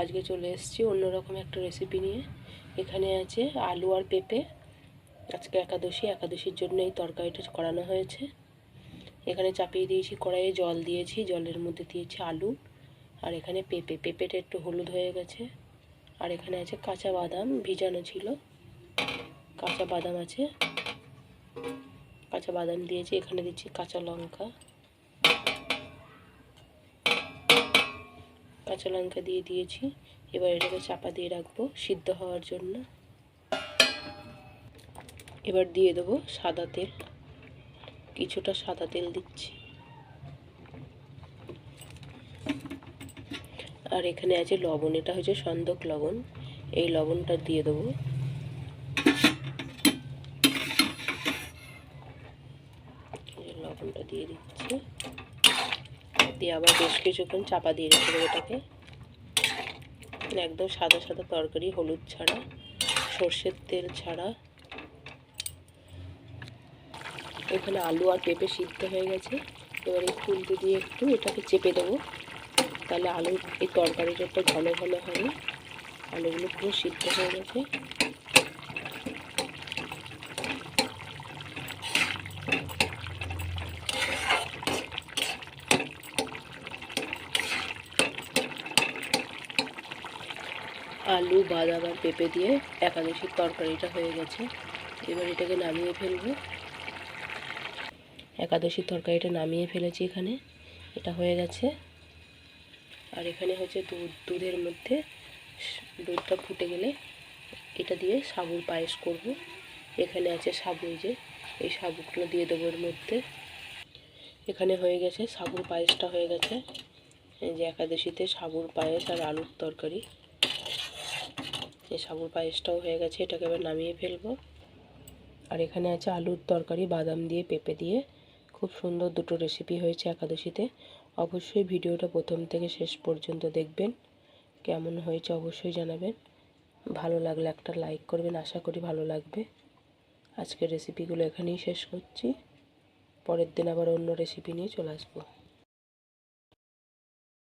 আজকে চলে এসেছি অন্যরকম একটা রেসিপি নিয়ে। এখানে আছে আলু আর পেঁপে। আজকে একাদশীর জন্য এই তরকারিটা করানো হয়েছে। এখানে চাপিয়ে দিয়েছি কড়াইয়ে, জল দিয়েছি, জলের মধ্যে দিয়েছি আলু, আর এখানে পেঁপেটা একটু হলুদ হয়ে গেছে। আর এখানে আছে কাঁচা বাদাম, ভিজানো ছিল, কাঁচা বাদাম আছে, কাঁচা বাদাম দিয়েছি। এখানে দিচ্ছি কাঁচা লঙ্কা দিয়ে দিয়েছি। এবার এটাকে চাপা দিয়ে রাখবো সিদ্ধ হওয়ার জন্য। এবার দিয়ে দেবো সাদা তেল, কিছুটা সাদা তেল দিচ্ছি। আর এখানে আছে লবণ, এটা হচ্ছে সন্দক লবণ, এই লবণটা দিয়ে দেবো। লবণটা দিয়ে দিচ্ছি, দিয়ে আবার বেশ কিছুক্ষণ চাপা দিয়ে রেখে দেবো এটাকে। একদম সাদা সাদা তরকারি, হলুদ ছাড়া, সর্ষের তেল ছাড়া। এখানে আলু আর পেঁপে সিদ্ধ হয়ে গেছে। এবার এই খুন্তি দিয়ে একটু এটাকে চেপে দেবো, তাহলে আলুর এই তরকারিটা একটু ঘন ঘন হবে। আলুগুলো পুরো সিদ্ধ হয়ে গেছে। আলু, বাদাম আর পেঁপে দিয়ে একাদশীর তরকারিটা হয়ে গেছে। এবার এটাকে নামিয়ে ফেলবো। একাদশীর তরকারিটা নামিয়ে ফেলেছি এখানে, এটা হয়ে গেছে। আর এখানে হচ্ছে দুধের মধ্যে দুধটা ফুটে গেলে এটা দিয়ে সাবুর পায়েস করব। এখানে আছে সাবু, যে এই সাবুগুলো দিয়ে দেবো এর মধ্যে। এখানে হয়ে গেছে সাবুর পায়েসটা হয়ে গেছে। এই যে একাদশীতে সাবুর পায়েস আর আলুর তরকারি, এই সাবুর পায়েসটাও হয়ে গেছে। এটাকে এবার নামিয়ে ফেলবো। আর এখানে আছে আলুর তরকারি, বাদাম দিয়ে, পেঁপে দিয়ে। খুব সুন্দর দুটো রেসিপি হয়েছে একাদশীতে। অবশ্যই ভিডিওটা প্রথম থেকে শেষ পর্যন্ত দেখবেন। কেমন হয়েছে অবশ্যই জানাবেন। ভালো লাগলে একটা লাইক করবেন, আশা করি ভালো লাগবে। আজকের রেসিপিগুলো এখানেই শেষ করছি। পরের দিন আবার অন্য রেসিপি নিয়ে চলে আসবো।